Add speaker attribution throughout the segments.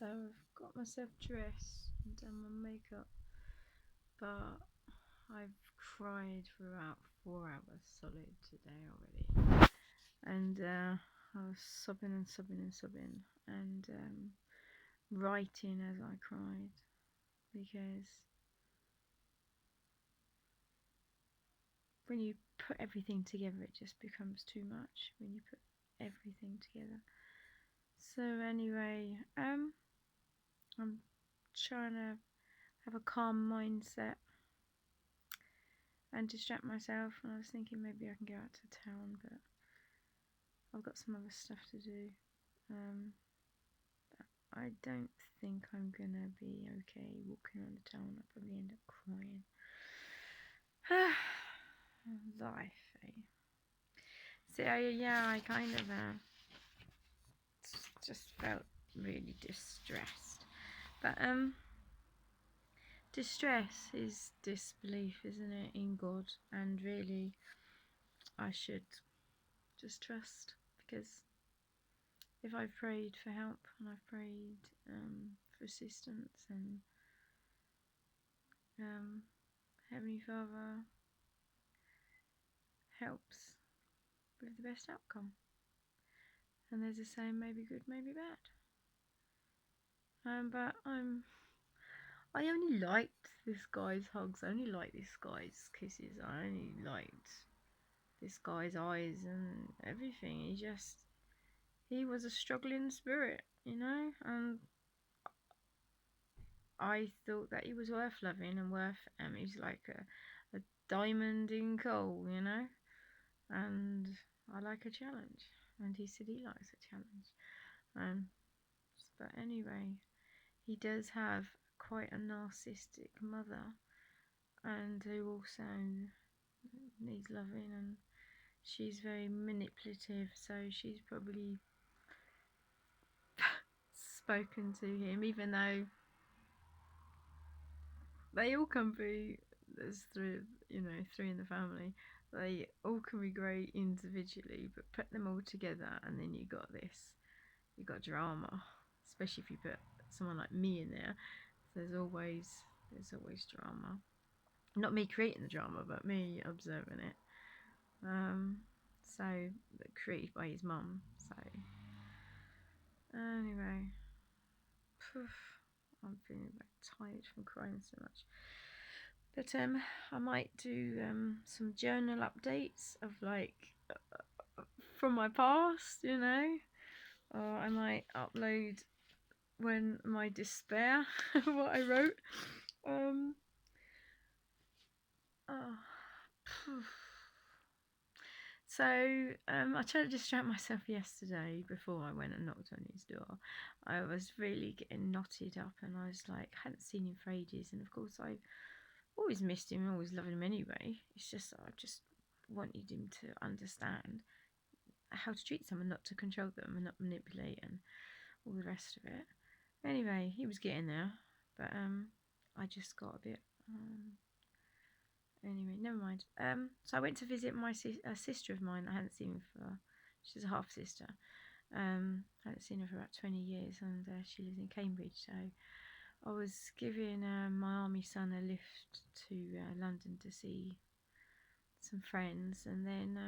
Speaker 1: So I've got myself dressed and done my makeup, but I've cried for about 4 hours solid today already. And I was sobbing and sobbing and sobbing and writing as I cried because when you put everything together, it just becomes too much when you put everything together. So anyway, I'm trying to have a calm mindset and distract myself. And I was thinking maybe I can go out to town, but I've got some other stuff to do. Um, I don't think I'm gonna be okay walking around the town. I'll probably end up crying. Life, eh? So yeah, I kind of just felt really distressed. But distress is disbelief, isn't it, in God? And really, I should just trust, because if I've prayed for help and I've prayed for assistance, and Heavenly Father helps with the best outcome. And there's a saying, maybe good, maybe bad. But I only liked this guy's hugs. I only liked this guy's kisses. I only liked this guy's eyes and everything. He was a struggling spirit, you know, and I thought that he was worth loving and worth. He's like a diamond in coal, you know, and I like a challenge, and he said he likes a challenge. Um, but anyway, he does have quite a narcissistic mother, and who also needs loving, and she's very manipulative, so she's probably spoken to him, even though they all can be, there's three in the family, they all can be great individually, but put them all together and then you got drama, especially if you put someone like me in there. There's always drama, not me creating the drama, but me observing it. So created by his mum. So anyway, I'm feeling a bit tired from crying so much. But I might do some journal updates of from my past, you know, or I might upload when my despair what I wrote. Oh, So I tried to distract myself yesterday before I went and knocked on his door. I was really getting knotted up, and I was like, hadn't seen him for ages, and of course I always missed him, always loved him anyway. It's just that I just wanted him to understand how to treat someone, not to control them and not manipulate and all the rest of it. Anyway, he was getting there, but I just got a bit anyway, never mind. So I went to visit a sister of mine that I hadn't seen for. She's a half sister. I hadn't seen her for about 20 years, and she lives in Cambridge. So I was giving my army son a lift to London to see some friends, and then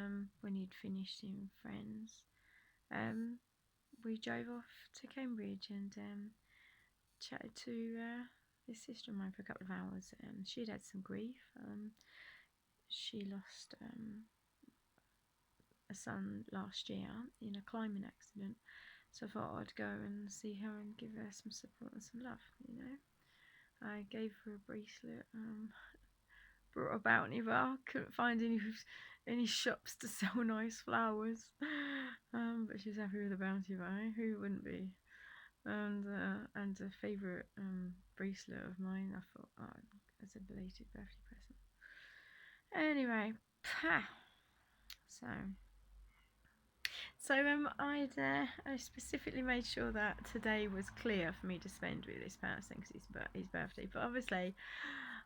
Speaker 1: when he'd finished seeing friends, we drove off to Cambridge and chatted to this sister of mine for a couple of hours. She'd had some grief. She lost a son last year in a climbing accident, so I thought I'd go and see her and give her some support and some love, you know. I gave her a bracelet, brought a bounty bar, couldn't find any shops to sell nice flowers, but she's happy with a bounty bar, who wouldn't be? And a favourite bracelet of mine, I thought, as a belated birthday present. Anyway, so I specifically made sure that today was clear for me to spend with this person because it's his birthday. But obviously,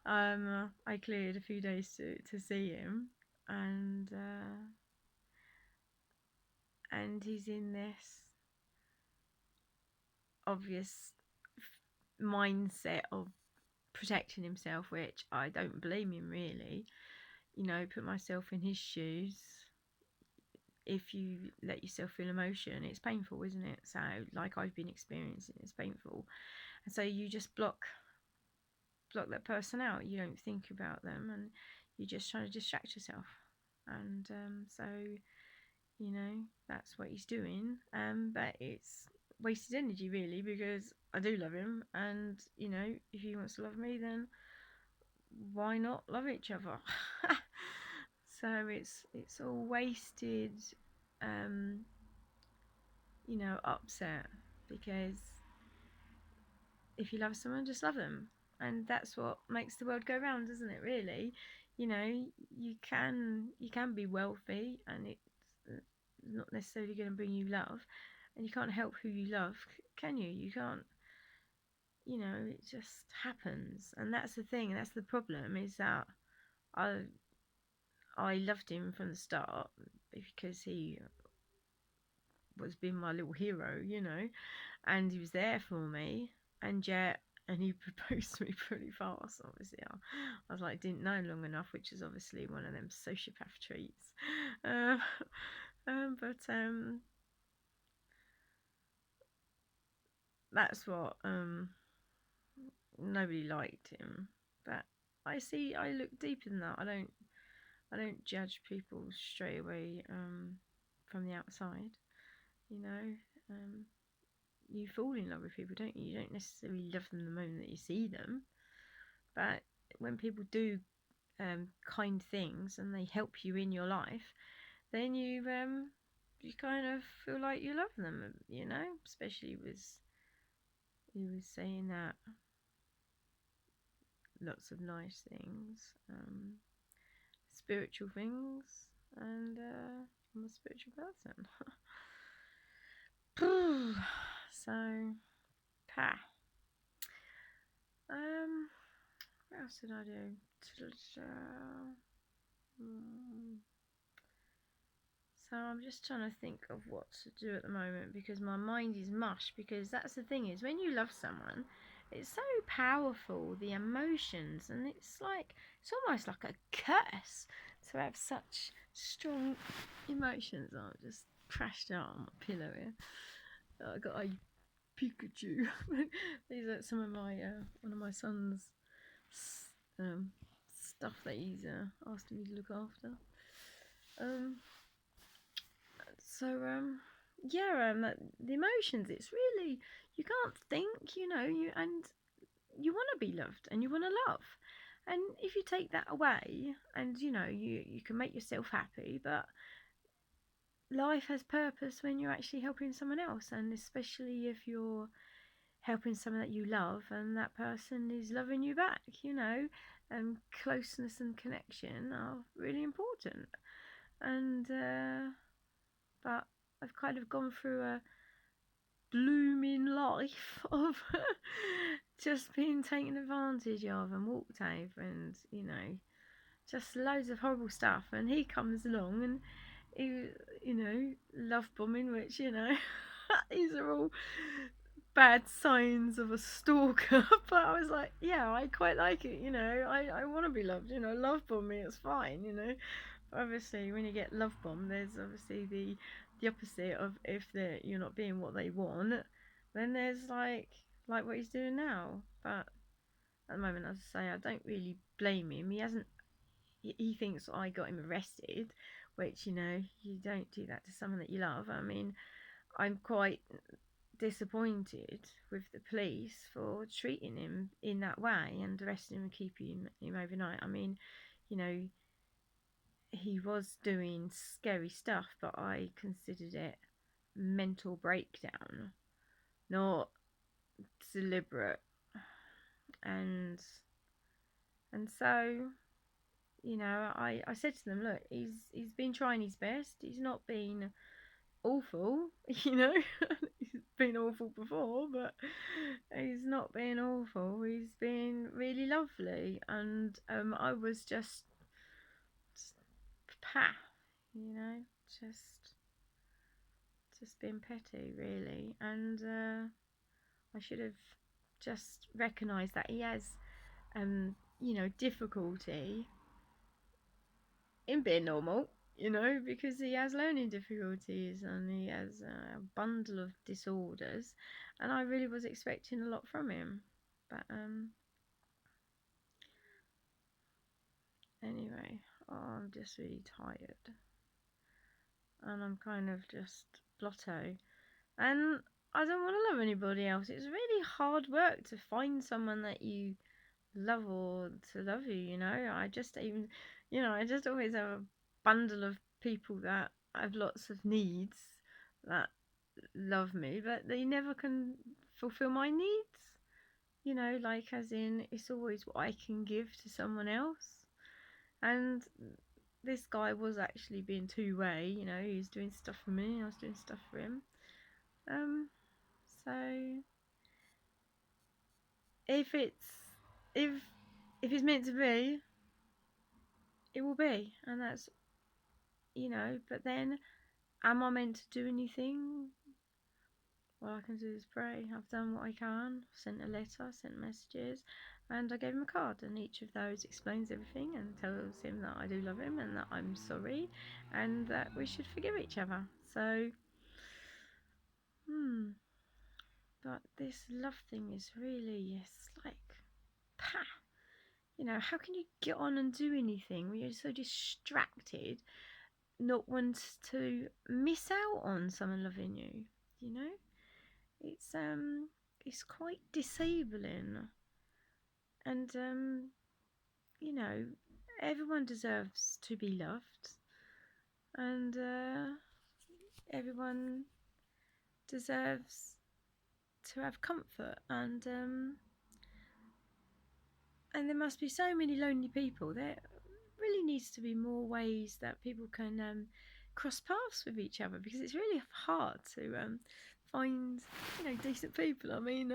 Speaker 1: I cleared a few days to see him, and he's in this obvious mindset of protecting himself, which I don't blame him really. You know, put myself in his shoes. If you let yourself feel emotion, it's painful, isn't it? So, like I've been experiencing, it's painful, and so you just block that person out. You don't think about them, and you're just trying to distract yourself. And so, you know, that's what he's doing. But it's wasted energy, really, because I do love him, and you know, if he wants to love me, then why not love each other? So it's all wasted, um, you know, upset, because if you love someone, just love them, and that's what makes the world go round, isn't it? Really, you know, you can be wealthy, and it's not necessarily going to bring you love, and you can't help who you love, can you? You can't. You know, it just happens, and that's the thing. That's the problem. Is that I I loved him from the start because he was being my little hero, you know, and he was there for me, and yet, and he proposed to me pretty fast. Obviously, I was like, didn't know long enough, which is obviously one of them sociopath traits. Uh, but that's what nobody liked him. But I look deeper than that. I don't judge people straight away from the outside. You know, um, you fall in love with people, don't you? You don't necessarily love them the moment that you see them, but when people do kind things and they help you in your life, then you kind of feel like you love them, you know. Especially he was saying that lots of nice things, spiritual things, and I'm a spiritual person. So, pa. Um, what else did I do? So I'm just trying to think of what to do at the moment, because my mind is mush, because that's the thing, is when you love someone, it's so powerful, the emotions, and it's almost like a curse to have such strong emotions. Oh, I've just crashed out on my pillow here. I got a Pikachu. These are some of my one of my son's um, stuff that he's asked me to look after. Um, so yeah, the emotions. It's really, you can't think, you know, and you want to be loved and you want to love, and if you take that away, and you know, you can make yourself happy, but life has purpose when you're actually helping someone else, and especially if you're helping someone that you love and that person is loving you back, you know, and closeness and connection are really important. And but I've kind of gone through a blooming life of just being taken advantage of and walked over, and you know, just loads of horrible stuff. And he comes along and he, you know, love bombing, which, you know, these are all bad signs of a stalker. But I was like, yeah, I quite like it, you know, I want to be loved, you know, love bomb me, it's fine, you know. But obviously when you get love bombed, there's obviously the opposite of, if you're not being what they want, then there's like what he's doing now. But at the moment, as I say, I don't really blame him. He hasn't, he thinks I got him arrested, which, you know, you don't do that to someone that you love. I mean, I'm quite disappointed with the police for treating him in that way and arresting him and keeping him overnight. I mean, you know, he was doing scary stuff, but I considered it mental breakdown, not deliberate. And so, you know, I said to them, look, he's been trying his best. He's not been awful, you know. He's been awful before, but he's not been awful. He's been really lovely, and I was just pa, you know, just being petty, really, and I should have just recognise that he has, difficulty in being normal, because he has learning difficulties and he has a bundle of disorders, and I really was expecting a lot from him. But anyway, I'm just really tired, and I'm kind of just blotto, and I don't want to love anybody else. It's really hard work to find someone that you love or to love you, I just always have a bundle of people that have lots of needs that love me, but they never can fulfill my needs, like as in it's always what I can give to someone else. And this guy was actually being two-way, he was doing stuff for me, I was doing stuff for him. So if it's if if it's meant to be, it will be, and that's, but then am I meant to do anything? All I can do is pray. I've done what I can. I've sent a letter, sent messages, and I gave him a card, and each of those explains everything and tells him that I do love him and that I'm sorry and that we should forgive each other. So, but this love thing is really, it's like, pah, how can you get on and do anything when you're so distracted, not want to miss out on someone loving you, you know? It's it's quite disabling, and you know, everyone deserves to be loved, and everyone deserves to have comfort, and there must be so many lonely people. There really needs to be more ways that people can cross paths with each other, because it's really hard to find decent people. I mean,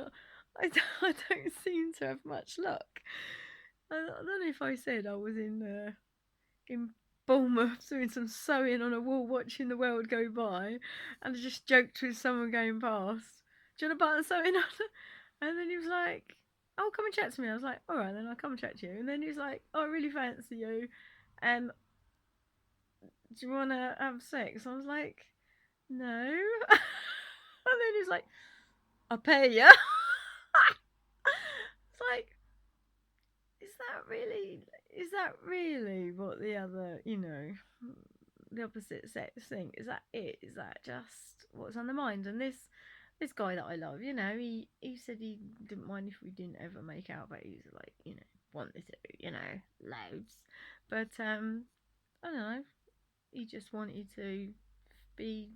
Speaker 1: I don't seem to have much luck. I don't know if I said I was in Bournemouth doing some sewing on a wall, watching the world go by, and I just joked with someone going past, "Do you want a button sewing on?" And then he was like, "Oh, come and chat to me." I was like, "All right, then I'll come and chat to you." And then he was like, "Oh, I really fancy you. Do you want to have sex?" I was like, "No." And then he was like, "I'll pay you." It's like, is that really what the opposite sex think? Is that it? Is that just what's on the mind? And this guy that I love, he said he didn't mind if we didn't ever make out, but he was like, wanted to, loads. But I don't know. He just wanted to be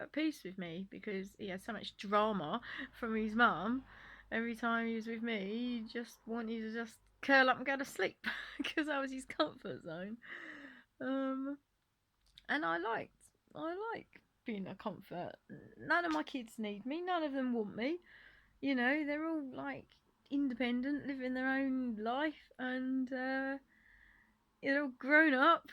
Speaker 1: at peace with me because he had so much drama from his mum. Every time he was with me, he just wanted to just curl up and go to sleep because that was his comfort zone. And I like being a comfort. None of my kids need me. None of them want me. They're all like independent, living their own life, and they're all grown up,